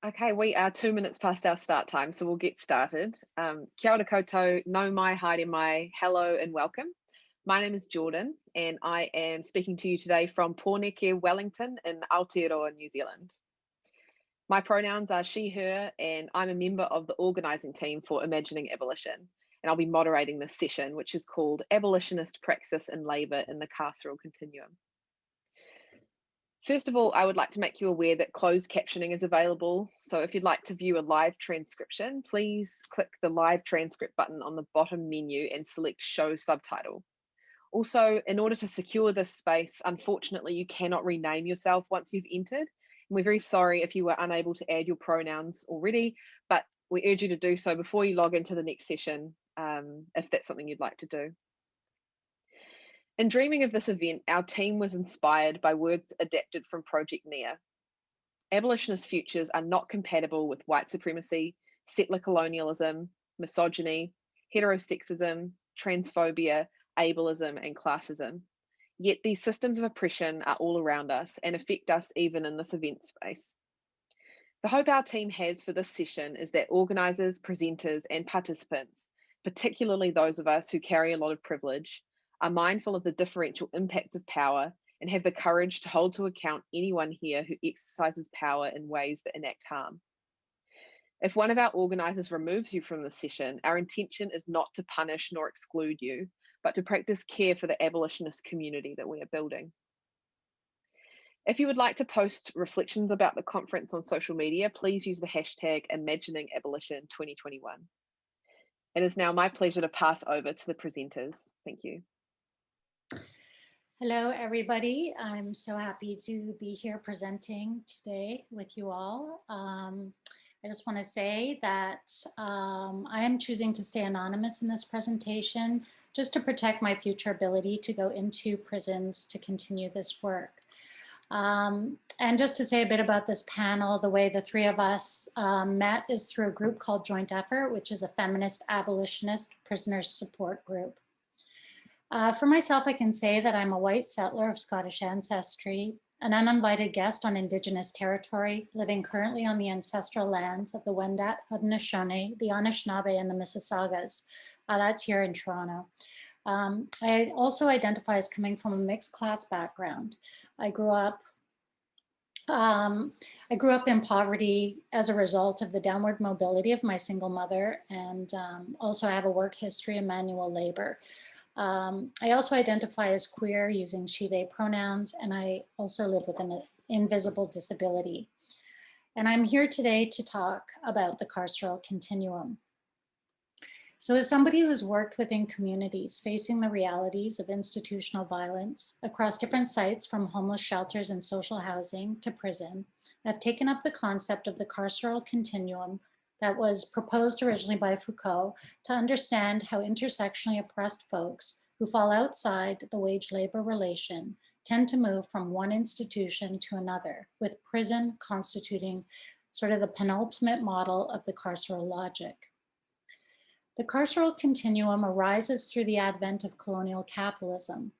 Okay, we are 2 minutes past our start time, so we'll get started. Kia ora koutou, nau mai, haere mai, hello and welcome. My name is Jordan, and I am speaking to you today from Pōneke, Wellington in Aotearoa, New Zealand. My pronouns are she, her, and I'm a member of the organising team for Imagining Abolition, and I'll be moderating this session, which is called Abolitionist Praxis and Labour in the Carceral Continuum. First of all, I would like to make you aware that closed captioning is available. So if you'd like to view a live transcription, please click the live transcript button on the bottom menu and select show subtitle. Also, in order to secure this space, unfortunately, you cannot rename yourself once you've entered. And we're very sorry if you were unable to add your pronouns already, but we urge you to do so before you log into the next session, if that's something you'd like to do. In dreaming of this event, our team was inspired by words adapted from Project NEAR. Abolitionist futures are not compatible with white supremacy, settler colonialism, misogyny, heterosexism, transphobia, ableism, and classism. Yet these systems of oppression are all around us and affect us even in this event space. The hope our team has for this session is that organisers, presenters, and participants, particularly those of us who carry a lot of privilege, are mindful of the differential impacts of power and have the courage to hold to account anyone here who exercises power in ways that enact harm. If one of our organisers removes you from the session, our intention is not to punish nor exclude you, but to practice care for the abolitionist community that we are building. If you would like to post reflections about the conference on social media, please use the hashtag #ImaginingAbolition2021. It is now my pleasure to pass over to the presenters. Thank you. Hello, everybody. I'm so happy to be here presenting today with you all. I just want to say that I am choosing to stay anonymous in this presentation just to protect my future ability to go into prisons to continue this work. And just to say a bit about this panel, the way the three of us met is through a group called Joint Effort, which is a feminist abolitionist prisoners support group. For myself, I can say that I'm a white settler of Scottish ancestry, an uninvited guest on Indigenous territory, living currently on the ancestral lands of the Wendat, Haudenosaunee, the Anishinaabe, and the Mississaugas. That's here in Toronto. I also identify as coming from a mixed class background. I grew up in poverty as a result of the downward mobility of my single mother, and also I have a work history of manual labor. I also identify as queer using she, they pronouns, and I also live with an invisible disability. And I'm here today to talk about the carceral continuum. So as somebody who has worked within communities facing the realities of institutional violence across different sites from homeless shelters and social housing to prison, I've taken up the concept of the carceral continuum that was proposed originally by Foucault to understand how intersectionally oppressed folks who fall outside the wage labor relation tend to move from one institution to another, with prison constituting sort of the penultimate model of the carceral logic. The carceral continuum arises through the advent of colonial capitalism.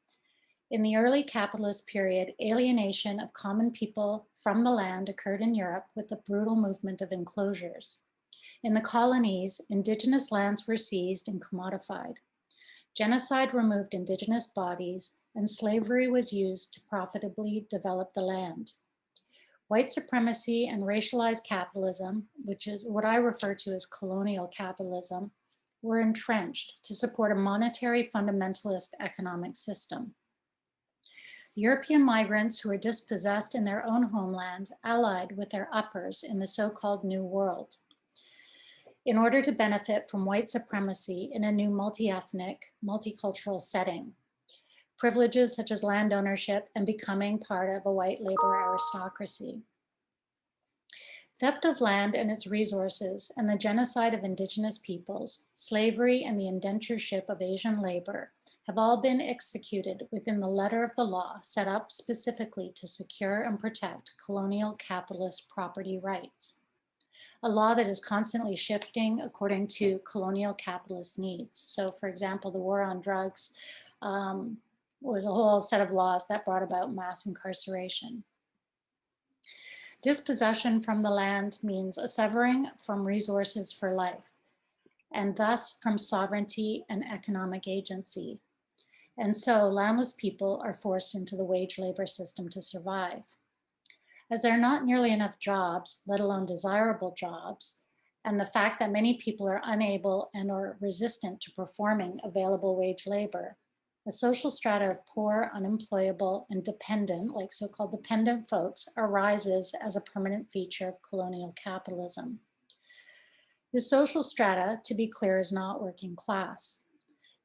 In the early capitalist period, alienation of common people from the land occurred in Europe with the brutal movement of enclosures. In the colonies, Indigenous lands were seized and commodified. Genocide removed Indigenous bodies, and slavery was used to profitably develop the land. White supremacy and racialized capitalism, which is what I refer to as colonial capitalism, were entrenched to support a monetary fundamentalist economic system. European migrants who were dispossessed in their own homelands allied with their uppers in the so-called New World in order to benefit from white supremacy in a new multi-ethnic, multicultural setting. Privileges such as land ownership and becoming part of a white labor aristocracy. Theft of land and its resources and the genocide of Indigenous peoples, slavery and the indentureship of Asian labor have all been executed within the letter of the law set up specifically to secure and protect colonial capitalist property rights. A law that is constantly shifting according to colonial capitalist needs. So for example, the war on drugs was a whole set of laws that brought about mass incarceration. Dispossession from the land means a severing from resources for life, and thus from sovereignty and economic agency. And so landless people are forced into the wage labor system to survive. As there are not nearly enough jobs, let alone desirable jobs, and the fact that many people are unable and or resistant to performing available wage labor, a social strata of poor, unemployable, and dependent, like so-called dependent folks, arises as a permanent feature of colonial capitalism. The social strata, to be clear, is not working class.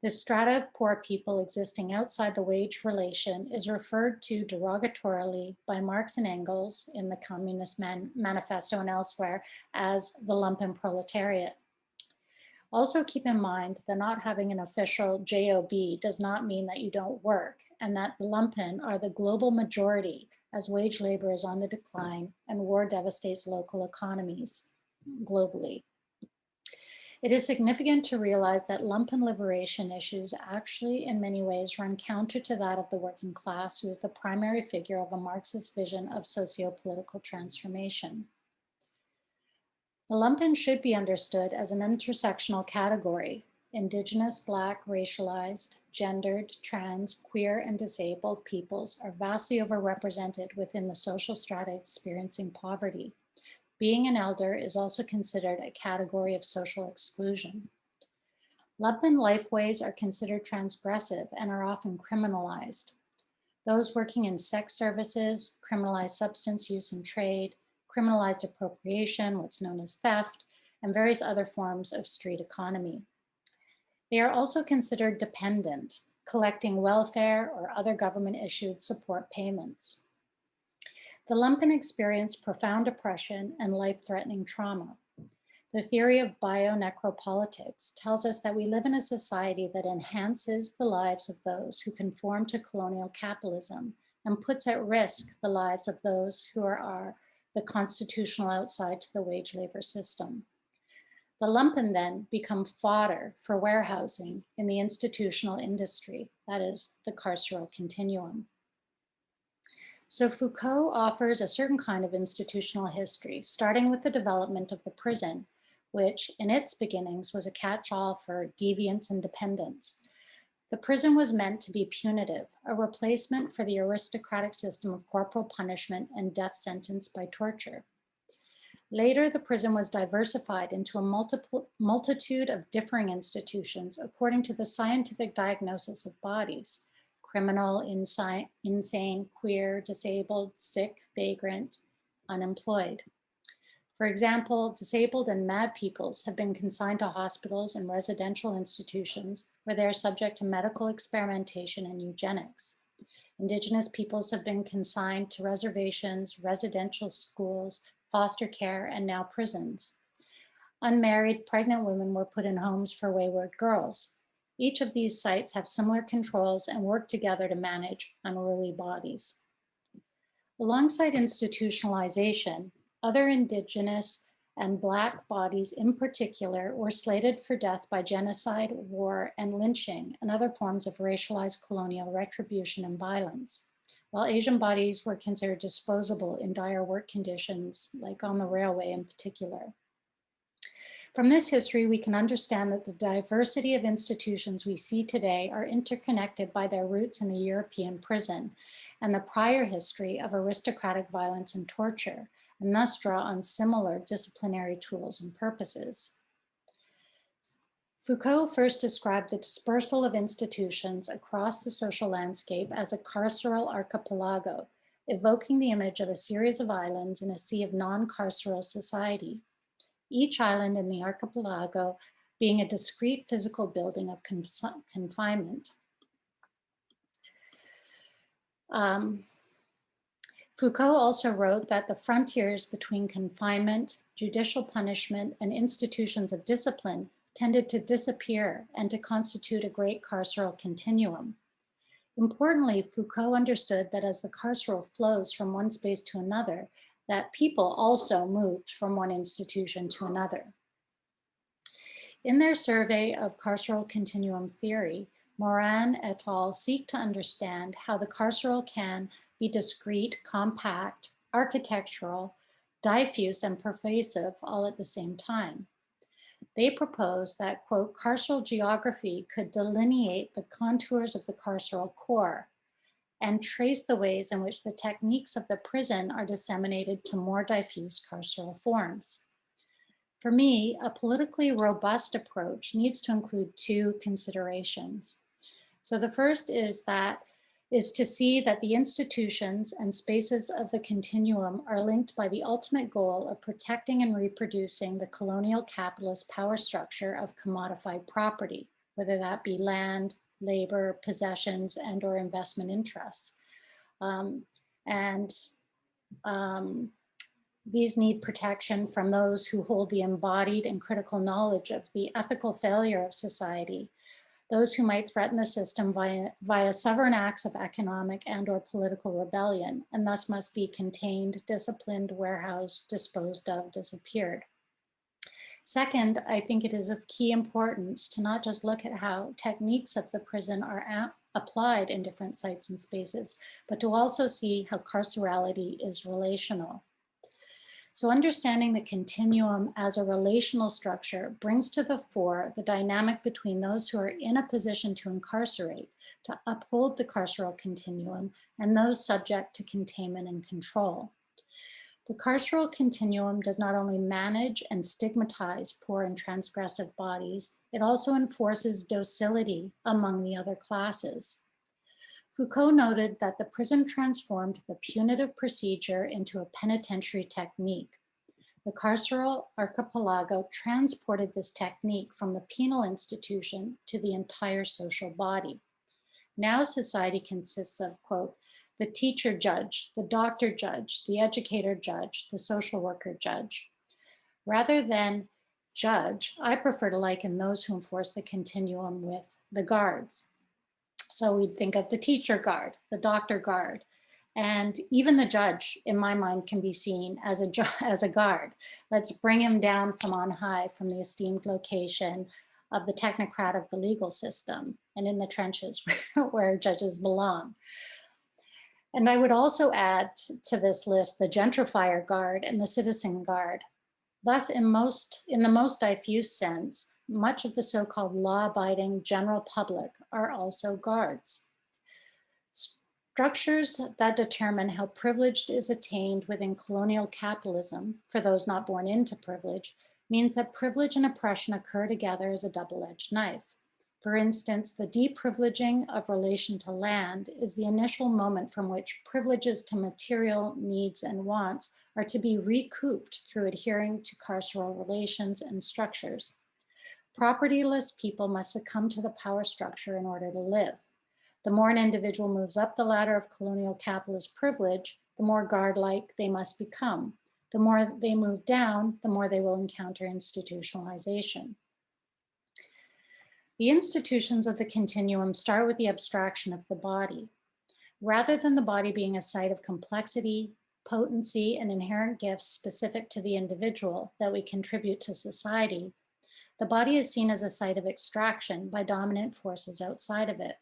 This strata of poor people existing outside the wage relation is referred to derogatorily by Marx and Engels in the Communist Manifesto and elsewhere as the lumpen proletariat. Also keep in mind that not having an official JOB does not mean that you don't work, and that the lumpen are the global majority as wage labor is on the decline and war devastates local economies globally. It is significant to realize that lumpen liberation issues actually in many ways run counter to that of the working class, who is the primary figure of a Marxist vision of socio-political transformation. The lumpen should be understood as an intersectional category. Indigenous, Black, racialized, gendered, trans, queer, and disabled peoples are vastly overrepresented within the social strata experiencing poverty. Being an elder is also considered a category of social exclusion. Lumpen lifeways are considered transgressive and are often criminalized. Those working in sex services, criminalized substance use and trade, criminalized appropriation, what's known as theft, and various other forms of street economy. They are also considered dependent, collecting welfare or other government-issued support payments. The lumpen experience profound oppression and life-threatening trauma. The theory of bio-necropolitics tells us that we live in a society that enhances the lives of those who conform to colonial capitalism and puts at risk the lives of those who are the constitutional outside to the wage labor system. The lumpen then become fodder for warehousing in the institutional industry, that is, the carceral continuum. So Foucault offers a certain kind of institutional history, starting with the development of the prison, which in its beginnings was a catch-all for deviance and dependence. The prison was meant to be punitive, a replacement for the aristocratic system of corporal punishment and death sentence by torture. Later, the prison was diversified into a multitude of differing institutions according to the scientific diagnosis of bodies: criminal, insane, queer, disabled, sick, vagrant, unemployed. For example, disabled and mad peoples have been consigned to hospitals and residential institutions where they are subject to medical experimentation and eugenics. Indigenous peoples have been consigned to reservations, residential schools, foster care, and now prisons. Unmarried, pregnant women were put in homes for wayward girls. Each of these sites have similar controls and work together to manage unruly bodies. Alongside institutionalization, other Indigenous and Black bodies in particular were slated for death by genocide, war, and lynching, and other forms of racialized colonial retribution and violence, while Asian bodies were considered disposable in dire work conditions, like on the railway in particular. From this history, we can understand that the diversity of institutions we see today are interconnected by their roots in the European prison and the prior history of aristocratic violence and torture, and thus draw on similar disciplinary tools and purposes. Foucault first described the dispersal of institutions across the social landscape as a carceral archipelago, evoking the image of a series of islands in a sea of non-carceral society. Each island in the archipelago being a discrete physical building of confinement. Foucault also wrote that the frontiers between confinement, judicial punishment, and institutions of discipline tended to disappear and to constitute a great carceral continuum. Importantly, Foucault understood that as the carceral flows from one space to another, that people also moved from one institution to another. In their survey of carceral continuum theory, Moran et al. Seek to understand how the carceral can be discrete, compact, architectural, diffuse and pervasive all at the same time. They propose that, quote, carceral geography could delineate the contours of the carceral core and trace the ways in which the techniques of the prison are disseminated to more diffuse carceral forms. For me, a politically robust approach needs to include two considerations. So the first is to see that the institutions and spaces of the continuum are linked by the ultimate goal of protecting and reproducing the colonial capitalist power structure of commodified property, whether that be land, labor, possessions, and or investment interests. These need protection from those who hold the embodied and critical knowledge of the ethical failure of society, those who might threaten the system via sovereign acts of economic and or political rebellion, and thus must be contained, disciplined, warehoused, disposed of, disappeared. Second, I think it is of key importance to not just look at how techniques of the prison are applied in different sites and spaces, but to also see how carcerality is relational. So understanding the continuum as a relational structure brings to the fore the dynamic between those who are in a position to incarcerate, to uphold the carceral continuum, and those subject to containment and control. The carceral continuum does not only manage and stigmatize poor and transgressive bodies, it also enforces docility among the other classes. Foucault noted that the prison transformed the punitive procedure into a penitentiary technique. The carceral archipelago transported this technique from the penal institution to the entire social body. Now society consists of, quote, the teacher judge, the doctor judge, the educator judge, the social worker judge. Rather than judge, I prefer to liken those who enforce the continuum with the guards. So we'd think of the teacher guard, the doctor guard, and even the judge, in my mind, can be seen as a guard. Let's bring him down from on high, from the esteemed location of the technocrat of the legal system and in the trenches where judges belong. And I would also add to this list the gentrifier guard and the citizen guard. Thus, in the most diffuse sense, much of the so-called law-abiding general public are also guards. Structures that determine how privilege is attained within colonial capitalism, for those not born into privilege, means that privilege and oppression occur together as a double-edged knife. For instance, the deprivileging of relation to land is the initial moment from which privileges to material needs and wants are to be recouped through adhering to carceral relations and structures. Propertyless people must succumb to the power structure in order to live. The more an individual moves up the ladder of colonial capitalist privilege, the more guard-like they must become. The more they move down, the more they will encounter institutionalization. The institutions of the continuum start with the abstraction of the body. Rather than the body being a site of complexity, potency, and inherent gifts specific to the individual that we contribute to society, the body is seen as a site of extraction by dominant forces outside of it.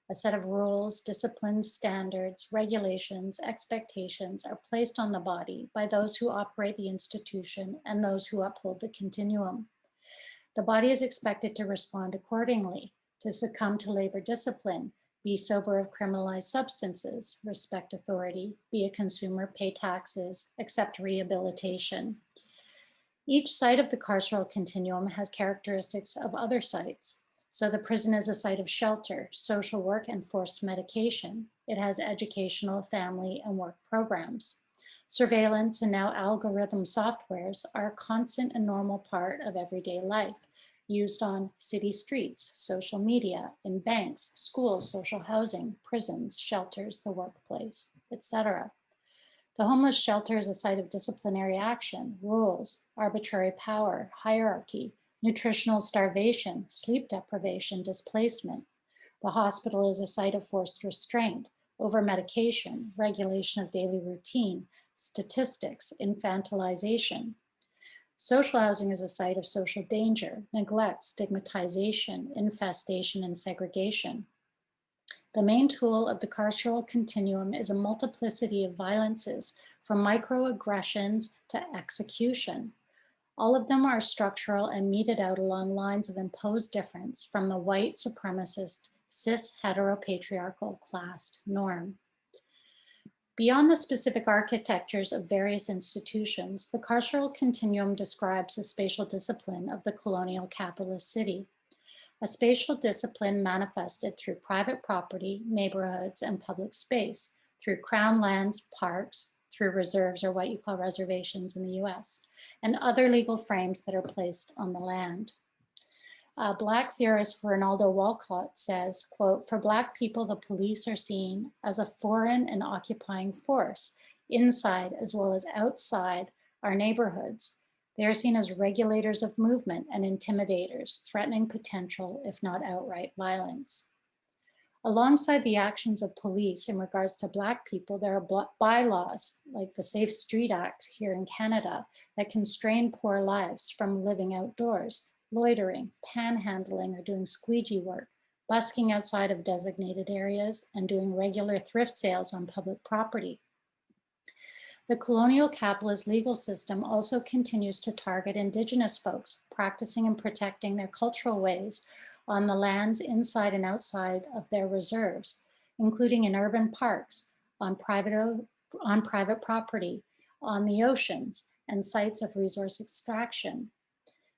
A set of rules, disciplines, standards, regulations, expectations are placed on the body by those who operate the institution and those who uphold the continuum. The body is expected to respond accordingly, to succumb to labor discipline, be sober of criminalized substances, respect authority, be a consumer, pay taxes, accept rehabilitation. Each site of the carceral continuum has characteristics of other sites. So the prison is a site of shelter, social work, and forced medication. It has educational, family, and work programs. Surveillance and now algorithm softwares are a constant and normal part of everyday life, used on city streets, social media, in banks, schools, social housing, prisons, shelters, the workplace, etc. The homeless shelter is a site of disciplinary action, rules, arbitrary power, hierarchy, nutritional starvation, sleep deprivation, displacement. The hospital is a site of forced restraint, over-medication, regulation of daily routine, statistics, infantilization. Social housing is a site of social danger, neglect, stigmatization, infestation, and segregation. The main tool of the carceral continuum is a multiplicity of violences, from microaggressions to execution. All of them are structural and meted out along lines of imposed difference from the white supremacist, cis heteropatriarchal class norm. Beyond the specific architectures of various institutions, the carceral continuum describes the spatial discipline of the colonial capitalist city, a spatial discipline manifested through private property, neighborhoods, and public space, through crown lands, parks, through reserves, or what you call reservations in the US, and other legal frames that are placed on the land. Black theorist Ronaldo Walcott says, quote, "For Black people, the police are seen as a foreign and occupying force inside as well as outside our neighborhoods. They are seen as regulators of movement and intimidators, threatening potential, if not outright violence." Alongside the actions of police in regards to Black people, there are bylaws like the Safe Street Act here in Canada that constrain poor lives from living outdoors, loitering, panhandling, or doing squeegee work, busking outside of designated areas, and doing regular thrift sales on public property. The colonial capitalist legal system also continues to target Indigenous folks practicing and protecting their cultural ways on the lands inside and outside of their reserves, including in urban parks, on private property, on the oceans, and sites of resource extraction.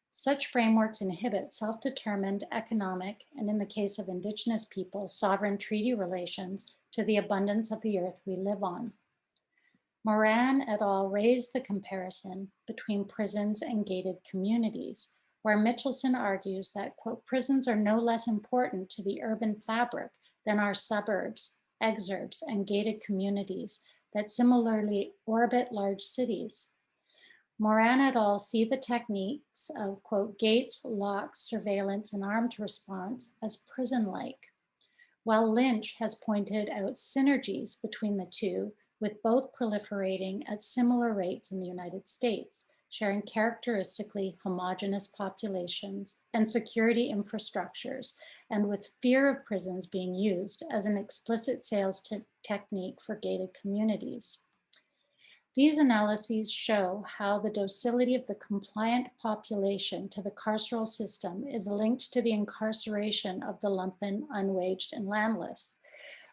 Such frameworks inhibit self-determined economic, and in the case of Indigenous people, sovereign treaty relations to the abundance of the earth we live on. Moran et al. Raised the comparison between prisons and gated communities, where Mitchelson argues that, quote, "prisons are no less important to the urban fabric than our suburbs, exurbs, and gated communities that similarly orbit large cities." Moran et al. See the techniques of, quote, "gates, locks, surveillance, and armed response" as prison-like, while Lynch has pointed out synergies between the two, with both proliferating at similar rates in the United States, sharing characteristically homogeneous populations and security infrastructures, and with fear of prisons being used as an explicit sales technique for gated communities. These analyses show how the docility of the compliant population to the carceral system is linked to the incarceration of the lumpen, unwaged, and landless.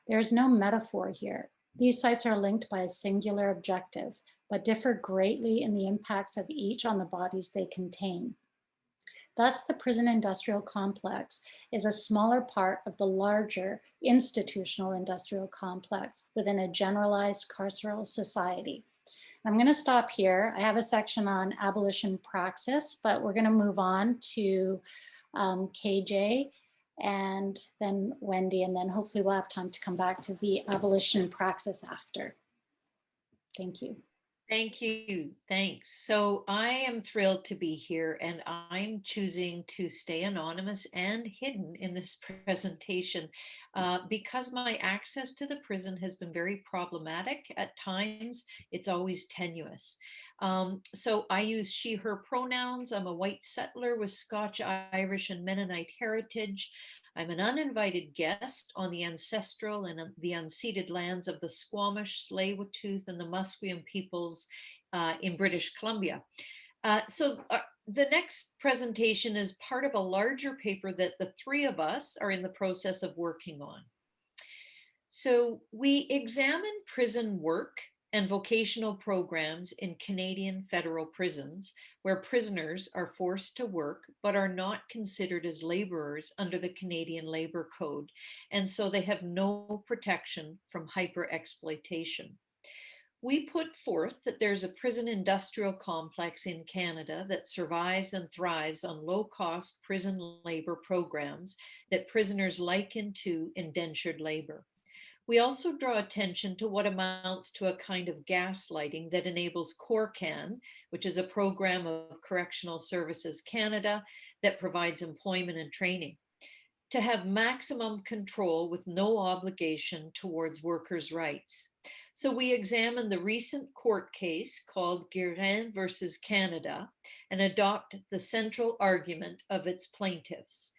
There is no metaphor here. These sites are linked by a singular objective, but differ greatly in the impacts of each on the bodies they contain. Thus, the prison industrial complex is a smaller part of the larger institutional industrial complex within a generalized carceral society. I'm going to stop here. I have a section on abolition praxis, but we're going to move on to KJ and then Wendy, and then hopefully we'll have time to come back to the abolition praxis after. Thank you. Thank you. Thanks. So I am thrilled to be here, and I'm choosing to stay anonymous and hidden in this presentation because my access to the prison has been very problematic. At times, it's always tenuous. So I use she, her pronouns. I'm a white settler with Scotch, Irish, and Mennonite heritage. I'm an uninvited guest on the ancestral and the unceded lands of the Squamish, Tsleil-Waututh, and the Musqueam peoples in British Columbia. The next presentation is part of a larger paper that the three of us are in the process of working on. So we examine prison work and vocational programs in Canadian federal prisons, where prisoners are forced to work but are not considered as laborers under the Canadian Labor Code, and so they have no protection from hyper-exploitation. We put forth that there's a prison industrial complex in Canada that survives and thrives on low-cost prison labor programs that prisoners liken to indentured labor. We also draw attention to what amounts to a kind of gaslighting that enables CORCAN, which is a program of Correctional Services Canada that provides employment and training, to have maximum control with no obligation towards workers' rights. So we examine the recent court case called Guérin versus Canada and adopt the central argument of its plaintiffs.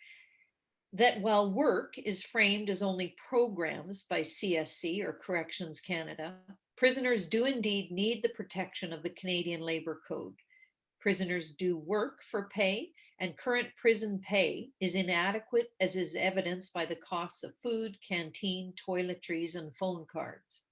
that while work is framed as only programs by CSC or Corrections Canada, prisoners do indeed need the protection of the Canadian Labour Code. Prisoners do work for pay, and current prison pay is inadequate, as is evidenced by the costs of food, canteen, toiletries, and phone cards.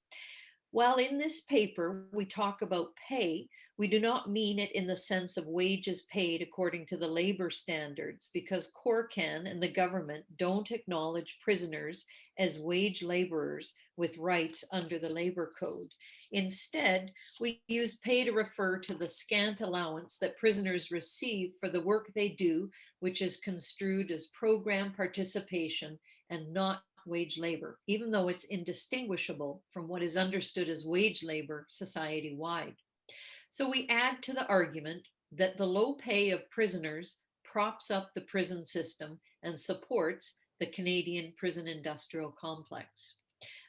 While in this paper we talk about pay, we do not mean it in the sense of wages paid according to the labor standards, because CORCAN and the government don't acknowledge prisoners as wage laborers with rights under the Labor Code. Instead, we use pay to refer to the scant allowance that prisoners receive for the work they do, which is construed as program participation and not wage labor, even though it's indistinguishable from what is understood as wage labor society-wide. So we add to the argument that the low pay of prisoners props up the prison system and supports the Canadian prison industrial complex.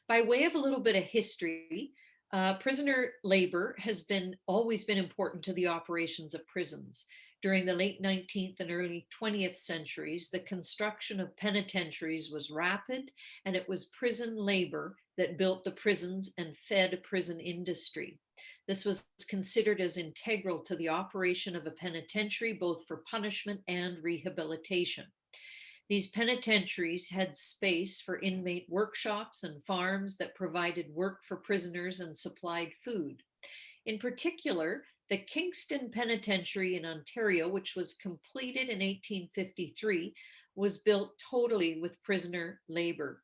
By way of a little bit of history, prisoner labor has always been important to the operations of prisons. During the late 19th and early 20th centuries, the construction of penitentiaries was rapid, and it was prison labor that built the prisons and fed a prison industry. This was considered as integral to the operation of a penitentiary, both for punishment and rehabilitation. These penitentiaries had space for inmate workshops and farms that provided work for prisoners and supplied food. In particular, the Kingston Penitentiary in Ontario, which was completed in 1853, was built totally with prisoner labor.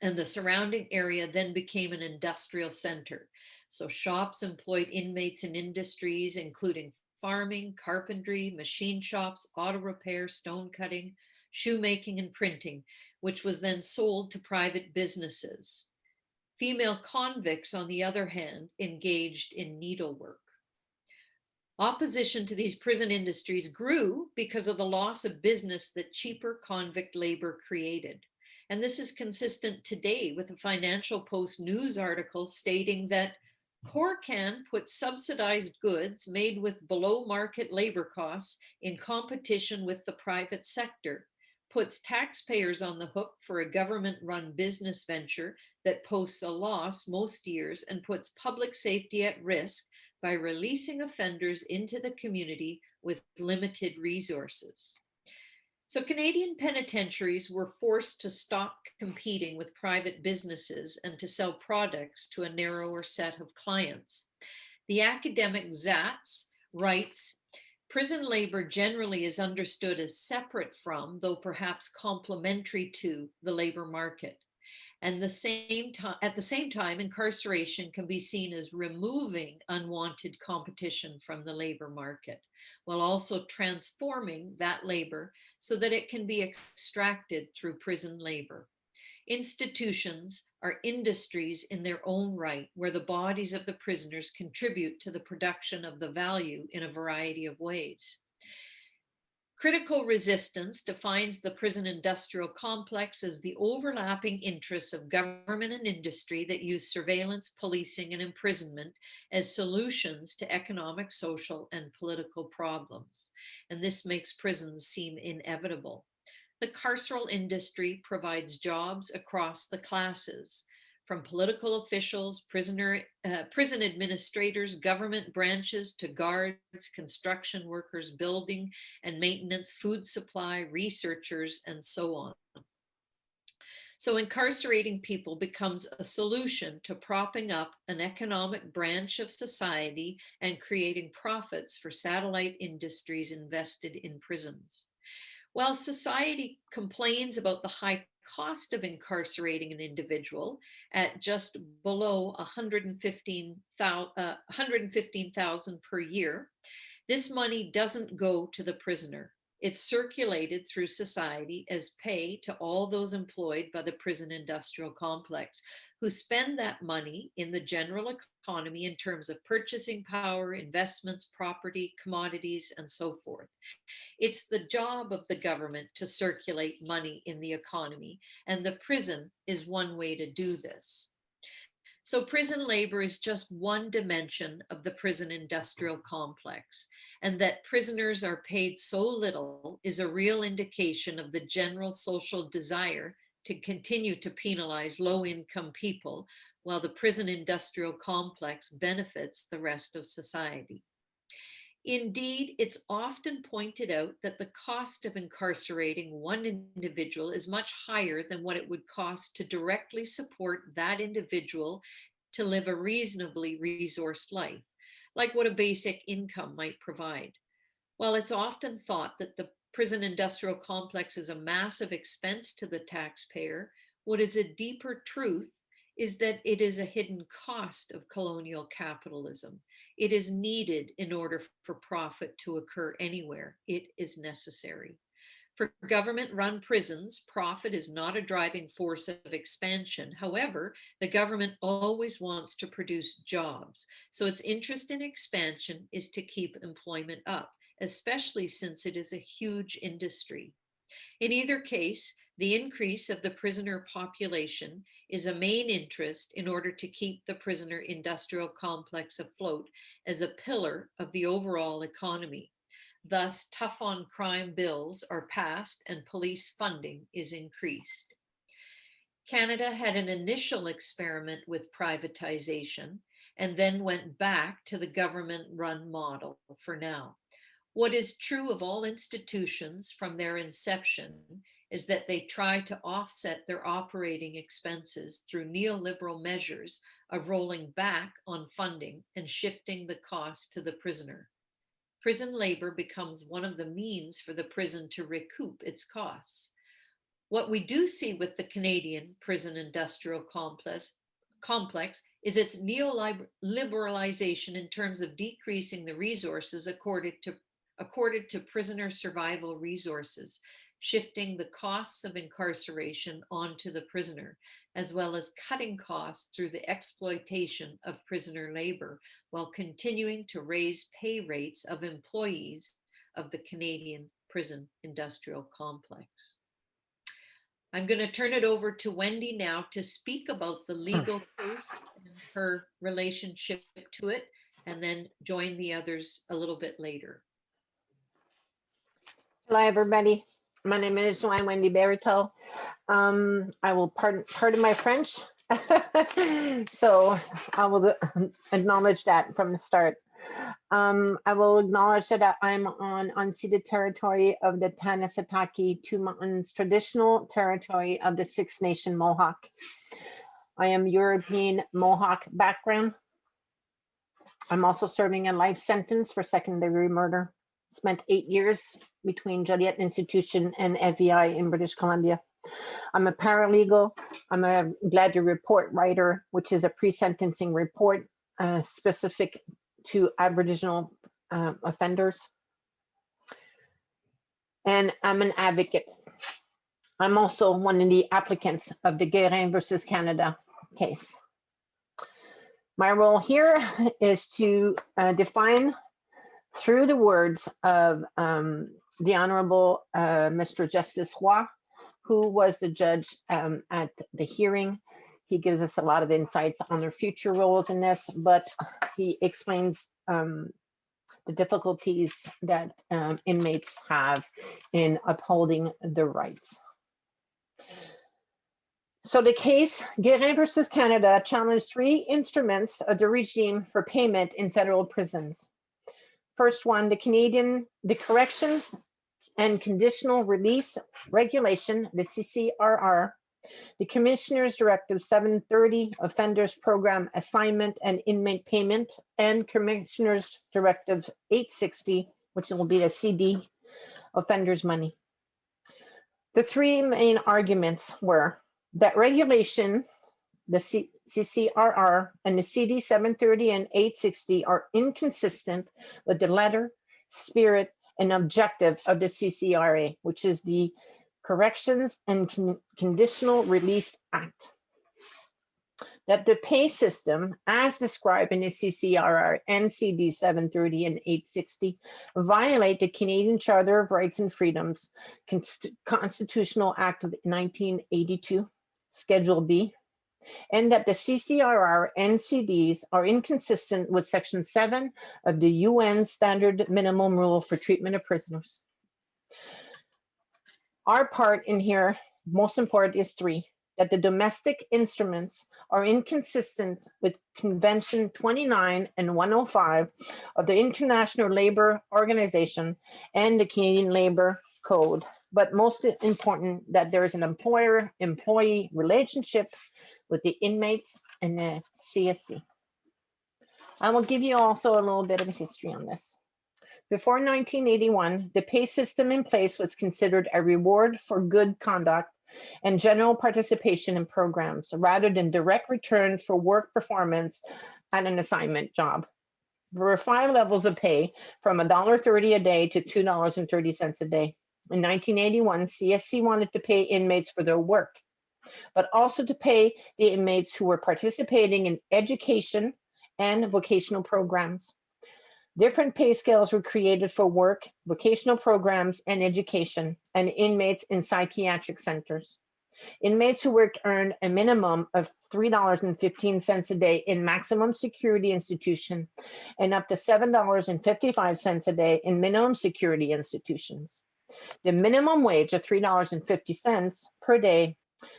And the surrounding area then became an industrial center. So shops employed inmates in industries, including farming, carpentry, machine shops, auto repair, stone cutting, shoemaking, and printing, which was then sold to private businesses. Female convicts, on the other hand, engaged in needlework. Opposition to these prison industries grew because of the loss of business that cheaper convict labor created. And this is consistent today with a Financial Post news article stating that CORCAN put subsidized goods made with below market labor costs in competition with the private sector, puts taxpayers on the hook for a government-run business venture that posts a loss most years, and puts public safety at risk by releasing offenders into the community with limited resources. So Canadian penitentiaries were forced to stop competing with private businesses and to sell products to a narrower set of clients. The academic Zatz writes, prison labor generally is understood as separate from, though perhaps complementary to, the labor market. And at the same time, incarceration can be seen as removing unwanted competition from the labor market, while also transforming that labor so that it can be extracted through prison labor. Institutions are industries in their own right, where the bodies of the prisoners contribute to the production of the value in a variety of ways. Critical resistance defines the prison industrial complex as the overlapping interests of government and industry that use surveillance, policing, and imprisonment as solutions to economic, social, and political problems. And this makes prisons seem inevitable. The carceral industry provides jobs across the classes, from political officials, prison administrators, government branches, to guards, construction workers, building and maintenance, food supply, researchers, and so on. So incarcerating people becomes a solution to propping up an economic branch of society and creating profits for satellite industries invested in prisons. While society complains about the high cost of incarcerating an individual at just below 115,000 per year, this money doesn't go to the prisoner. It's circulated through society as pay to all those employed by the prison industrial complex, who spend that money in the general economy in terms of purchasing power, investments, property, commodities, and so forth. It's the job of the government to circulate money in the economy, and the prison is one way to do this. So prison labor is just one dimension of the prison industrial complex, and that prisoners are paid so little is a real indication of the general social desire to continue to penalize low-income people while the prison industrial complex benefits the rest of society. Indeed, it's often pointed out that the cost of incarcerating one individual is much higher than what it would cost to directly support that individual to live a reasonably resourced life, like what a basic income might provide. While it's often thought that the prison industrial complex is a massive expense to the taxpayer, what is a deeper truth is that it is a hidden cost of colonial capitalism. It is needed in order for profit to occur anywhere. It is necessary. For government-run prisons, profit is not a driving force of expansion. However, the government always wants to produce jobs, so its interest in expansion is to keep employment up, especially since it is a huge industry. In either case, the increase of the prisoner population is a main interest in order to keep the prisoner industrial complex afloat as a pillar of the overall economy. Thus, tough on crime bills are passed and police funding is increased. Canada had an initial experiment with privatization and then went back to the government-run model for now. What is true of all institutions from their inception is that they try to offset their operating expenses through neoliberal measures of rolling back on funding and shifting the cost to the prisoner. Prison labor becomes one of the means for the prison to recoup its costs. What we do see with the Canadian prison industrial complex is its neoliberalization in terms of decreasing the resources accorded to prisoner survival resources, shifting the costs of incarceration onto the prisoner, as well as cutting costs through the exploitation of prisoner labor, while continuing to raise pay rates of employees of the Canadian prison industrial complex. I'm going to turn it over to Wendy now to speak about the legal case and her relationship to it, and then join the others a little bit later. Hello, everybody. My name is Joanne Wendy Berito. I will pardon my French. So I will acknowledge that from the start. I will acknowledge that I'm on unceded territory of the Tanasatake Two Mountains, traditional territory of the Six Nation Mohawk. I am European Mohawk background. I'm also serving a life sentence for second-degree murder. Spent 8 years between Joliet Institution and FBI in British Columbia. I'm a paralegal. I'm a glad to report writer, which is a pre-sentencing report specific to Aboriginal offenders. And I'm an advocate. I'm also one of the applicants of the Guérin versus Canada case. My role here is to define through the words of the Honorable Mr. Justice Roy, who was the judge at the hearing. He gives us a lot of insights on their future roles in this, but he explains the difficulties that inmates have in upholding their rights. So the case, Guérin versus Canada, challenged 3 instruments of the regime for payment in federal prisons. First one, the Corrections and Conditional Release Regulation, the CCRR, the Commissioner's Directive 730, Offenders Program Assignment and Inmate Payment, and Commissioner's Directive 860, which will be the CD, Offenders Money. The 3 main arguments were that regulation, the CCRR and the CD 730 and 860 are inconsistent with the letter, spirit, and objective of the CCRA, which is the Corrections and Conditional Release Act. That the pay system, as described in the CCRR and CD 730 and 860, violate the Canadian Charter of Rights and Freedoms, Constitutional Act of 1982, Schedule B, and that the CCRR NCDs are inconsistent with Section 7 of the UN Standard Minimum Rule for Treatment of Prisoners. Our part in here, most important, is 3, that the domestic instruments are inconsistent with Convention 29 and 105 of the International Labour Organization and the Canadian Labour Code. But most important, that there is an employer-employee relationship with the inmates and the CSC. I will give you also a little bit of history on this. Before 1981, the pay system in place was considered a reward for good conduct and general participation in programs, rather than direct return for work performance at an assignment job. There were 5 levels of pay, from $1.30 a day to $2.30 a day. In 1981, CSC wanted to pay inmates for their work, but also to pay the inmates who were participating in education and vocational programs. Different pay scales were created for work, vocational programs, and education, and inmates in psychiatric centers. Inmates who worked earned a minimum of $3.15 a day in maximum security institution and up to $7.55 a day in minimum security institutions. The minimum wage of $3.50 per day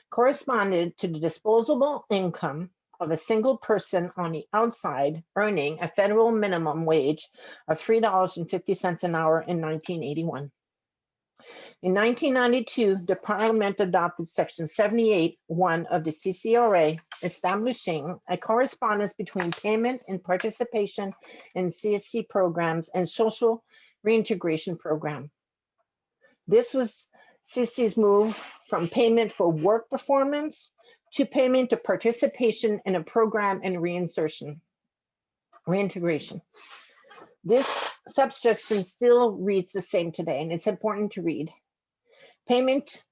corresponded to the disposable income of a single person on the outside earning a federal minimum wage of $3.50 an hour in 1981. In 1992, the Parliament adopted Section 78(1) of the CCRA, establishing a correspondence between payment and participation in CSC programs and social reintegration program. This was CSC's move from payment for work performance to payment to participation in a program and reintegration. This subsection still reads the same today, and it's important to read. Payment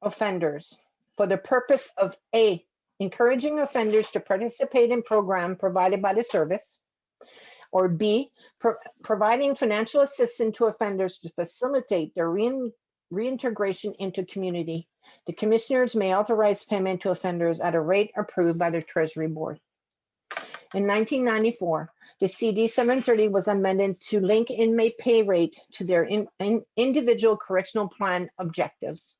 offenders for the purpose of A, encouraging offenders to participate in program provided by the service, or B, providing financial assistance to offenders to facilitate their reintegration into community. The commissioners may authorize payment to offenders at a rate approved by the Treasury Board. In 1994, the CD 730 was amended to link inmate pay rate to their individual correctional plan objectives.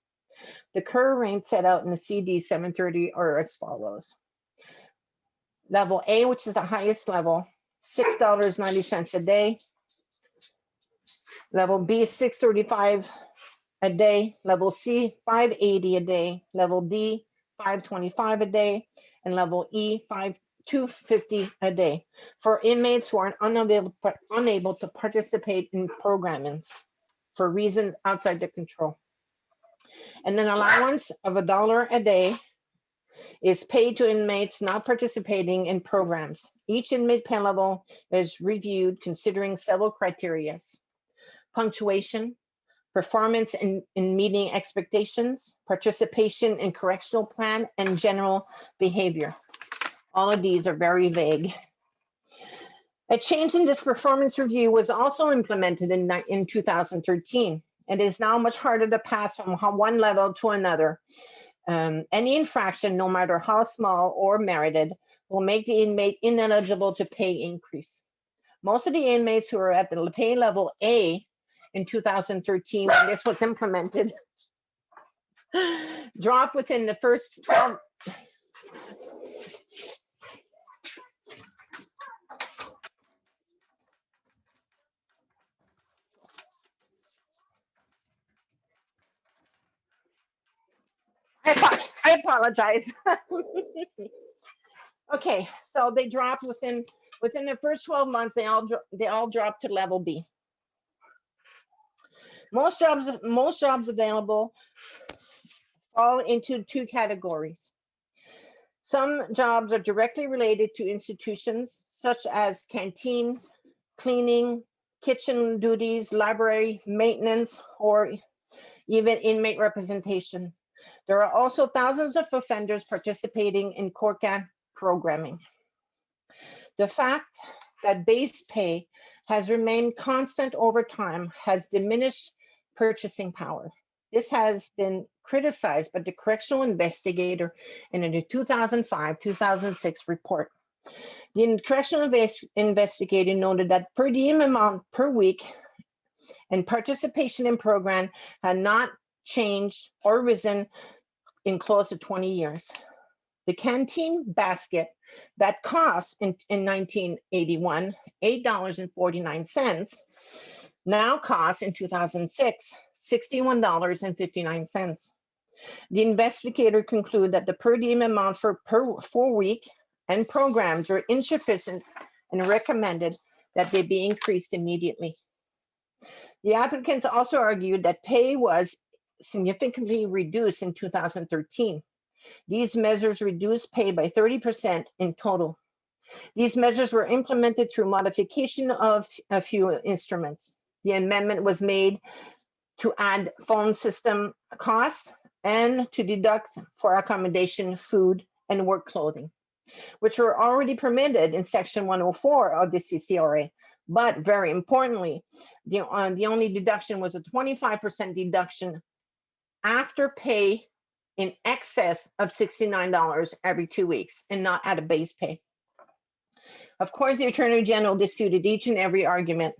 The current rates set out in the CD 730 are as follows. Level A, which is the highest level, $6.90 a day. Level B, $6.35 a day. Level C, $5.80 a day. Level D, $5.25 a day. And level E, $2.50 a day for inmates who are unable to participate in programming for reasons outside their control. And an allowance of $1 a day is paid to inmates not participating in programs. Each inmate pay level is reviewed considering several criteria: punctuation, performance in meeting expectations, participation in correctional plan, and general behavior. All of these are very vague. A change in this performance review was also implemented in 2013. It is now much harder to pass from one level to another. Any infraction, no matter how small or merited, will make the inmate ineligible to pay increase. Most of the inmates who are at the pay level A in 2013, when this was implemented, dropped within the first 12. I apologize. Okay, so they dropped within the first 12 months. They all dropped to level B. Most jobs available fall into 2 categories. Some jobs are directly related to institutions, such as canteen, cleaning, kitchen duties, library maintenance, or even inmate representation. There are also thousands of offenders participating in CORCA programming. The fact that base pay has remained constant over time has diminished purchasing power. This has been criticized by the correctional investigator in a 2005-2006 report. The correctional investigator noted that per diem amount per week and participation in program had not changed or risen in close to 20 years. The canteen basket that cost in 1981 $8.49 now costs in 2006 $61.59. The investigator concluded that the per diem amount for per 4 week and programs were insufficient and recommended that they be increased immediately. The applicants also argued that pay was significantly reduced in 2013. These measures reduced pay by 30% in total. These measures were implemented through modification of a few instruments. The amendment was made to add phone system costs and to deduct for accommodation, food, and work clothing, which were already permitted in Section 104 of the CCRA. But very importantly, the only deduction was a 25% deduction after pay in excess of $69 every 2 weeks and not at a base pay. Of course, the Attorney General disputed each and every argument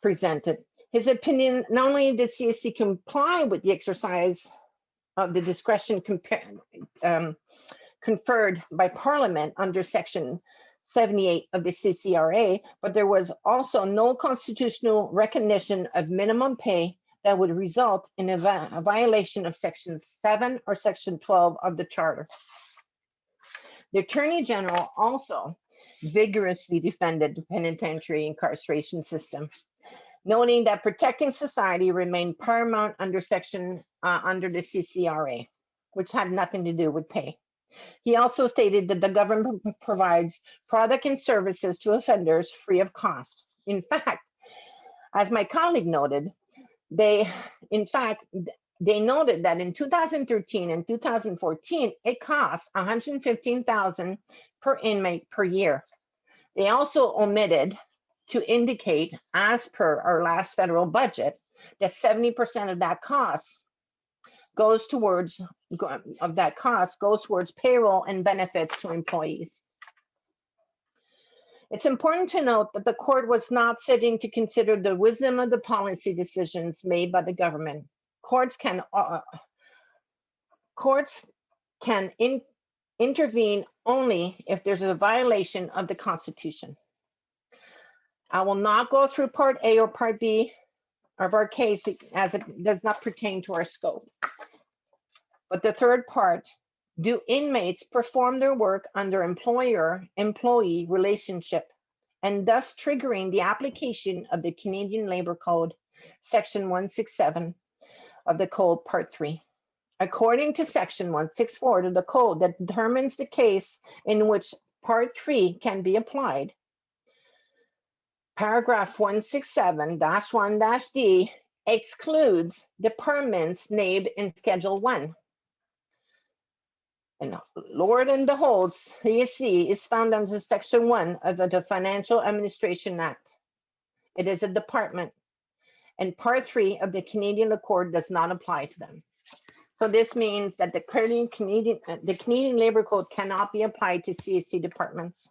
presented. His opinion, not only did CSC comply with the exercise of the discretion conferred by Parliament under Section 78 of the CCRA, but there was also no constitutional recognition of minimum pay that would result in a violation of Section 7 or Section 12 of the Charter. The Attorney General also vigorously defended the penitentiary incarceration system, noting that protecting society remained paramount under the CCRA, which had nothing to do with pay. He also stated that the government provides product and services to offenders free of cost. In fact, as my colleague noted, they noted that in 2013 and 2014, it cost $115,000 per inmate per year. They also omitted to indicate, as per our last federal budget, that 70% of that cost goes towards payroll and benefits to employees. It's important to note that the court was not sitting to consider the wisdom of the policy decisions made by the government. Courts can intervene only if there's a violation of the Constitution. I will not go through Part A or Part B of our case as it does not pertain to our scope. But the third part, do inmates perform their work under employer-employee relationship and thus triggering the application of the Canadian Labor Code, Section 167 of the Code, Part 3. According to Section 164 of the Code that determines the case in which Part 3 can be applied, Paragraph 167-1-D excludes departments named in Schedule 1. And Lord and behold, CSC is found under Section 1 of the Financial Administration Act. It is a department, and Part 3 of the Canadian Accord does not apply to them. So this means that the Canadian Labor Code cannot be applied to CSC departments,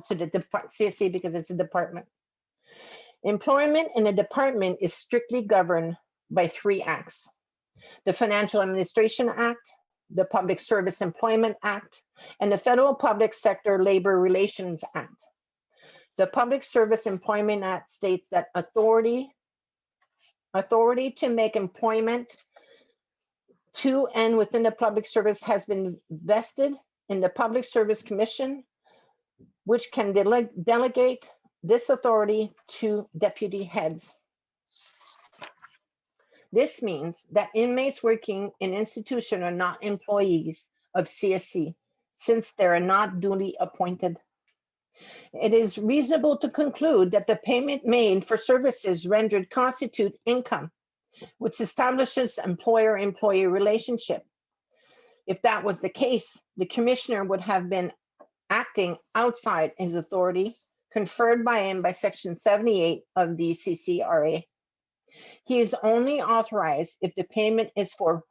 to the CSC because it's a department. Employment in a department is strictly governed by 3 acts: the Financial Administration Act, the Public Service Employment Act, and the Federal Public Sector Labor Relations Act. The Public Service Employment Act states that authority to make employment to and within the public service has been vested in the Public Service Commission, which can delegate this authority to deputy heads. This means that inmates working in institution are not employees of CSC since they are not duly appointed. It is reasonable to conclude that the payment made for services rendered constitute income, which establishes employer-employee relationship. If that was the case, the commissioner would have been acting outside his authority conferred by him by Section 78 of the CCRA. He is only authorized if the payment is for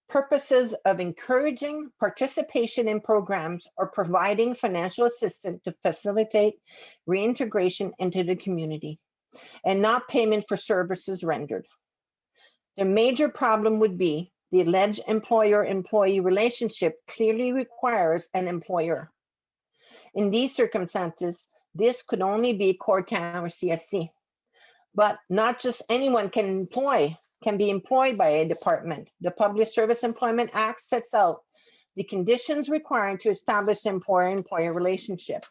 purposes of encouraging participation in programs or providing financial assistance to facilitate reintegration into the community, and not payment for services rendered. The major problem would be the alleged employer-employee relationship clearly requires an employer. In these circumstances, this could only be CORCAN or CSC. But not just anyone can be employed by a department. The Public Service Employment Act sets out the conditions required to establish the employer-employer relationship.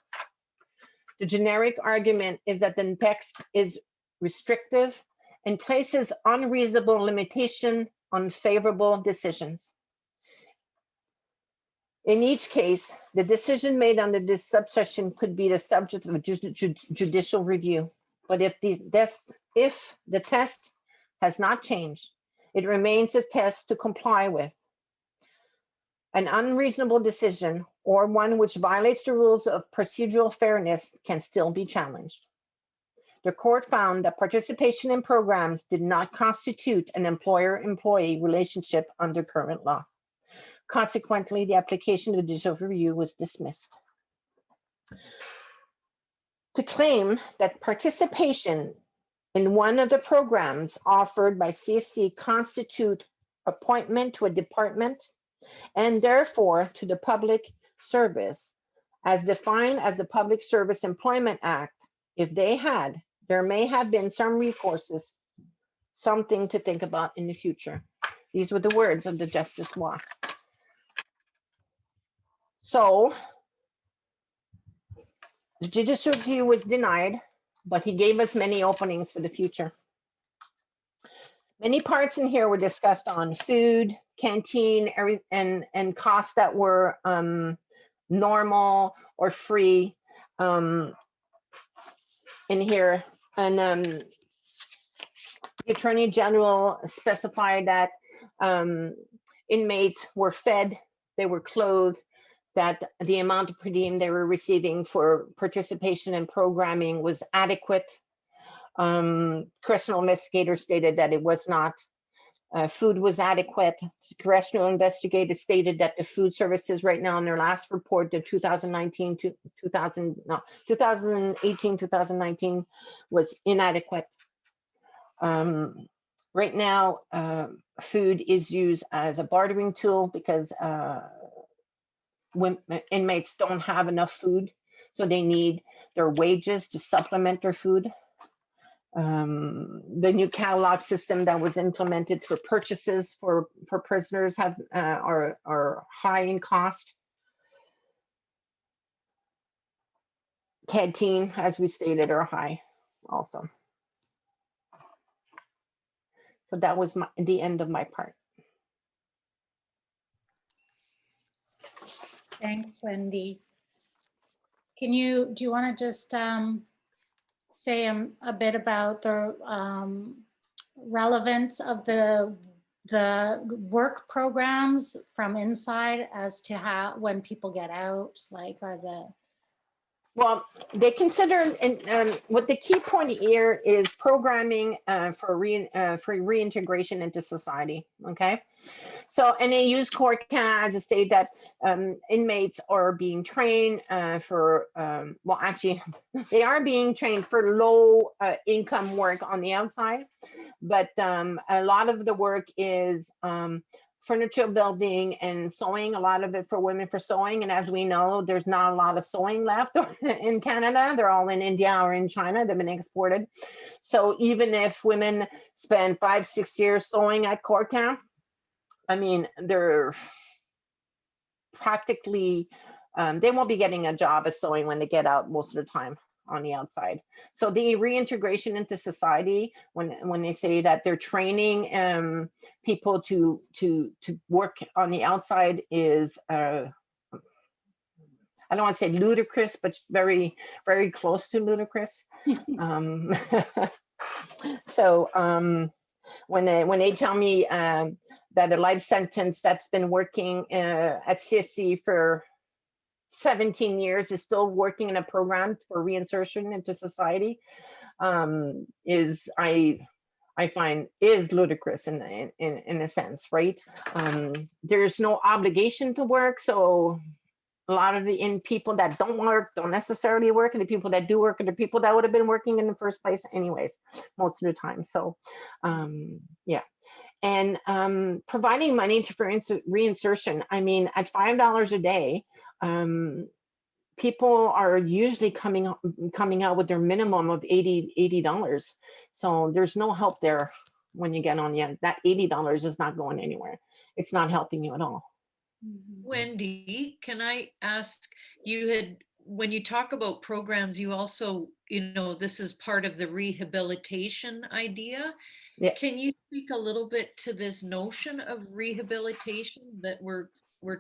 The generic argument is that the text is restrictive and places unreasonable limitation on favorable decisions. In each case, the decision made under this subsection could be the subject of a judicial review. But if the test has not changed, it remains a test to comply with. An unreasonable decision or one which violates the rules of procedural fairness can still be challenged. The court found that participation in programs did not constitute an employer-employee relationship under current law. Consequently, the application of the judicial review was dismissed. To claim that participation in one of the programs offered by CSC constitute appointment to a department and therefore to the public service as defined as the Public Service Employment Act, if they had, there may have been some recourses, something to think about in the future. These were the words of the Justice Law. So the judicial review was denied, but he gave us many openings for the future. Many parts in here were discussed on food, canteen, and costs that were normal or free in here. And the Attorney General specified that inmates were fed, they were clothed, that the amount of per diem they were receiving for participation in programming was adequate. Correctional investigators stated that it was not. Food was adequate. Correctional investigators stated that the food services right now in their last report, the 2018-2019 was inadequate. Right now, food is used as a bartering tool because when inmates don't have enough food, so they need their wages to supplement their food. The new catalog system that was implemented for purchases for prisoners are high in cost. Canteen, as we stated, are high also. So that was the end of my part. Thanks, Wendy. Do you want to just say a bit about the relevance of the work programs from inside as to how, when people get out, like Well, they consider, and what the key point here is programming for reintegration into society, okay? So, and they use CORCAN as a state that inmates are being trained well, actually, they are being trained for low income work on the outside, but a lot of the work is furniture building and sewing, a lot of it for women for sewing. And as we know, there's not a lot of sewing left in Canada. They're all in India or in China. They've been exported. So even if women spend 5-6 years sewing at CORCAN, I mean, they're practically, they won't be getting a job as sewing when they get out most of the time on the outside. So the reintegration into society, when they say that they're training people to work on the outside, is I don't want to say ludicrous, but very, very close to ludicrous. So when they tell me that a life sentence that's been working at CSC for 17 years is still working in a program for reinsertion into society, I find is ludicrous in a sense, right? There's no obligation to work, so a lot of the people that don't work don't necessarily work, and the people that do work are the people that would have been working in the first place anyways, most of the time. So yeah. And providing money for reinsertion. I mean, at $5 a day, people are usually coming out with their minimum of $80. So there's no help there when you get on the end. That $80 is not going anywhere. It's not helping you at all. Wendy, can I ask, when you talk about programs, you also, this is part of the rehabilitation idea. Yeah. Can you speak a little bit to this notion of rehabilitation that we're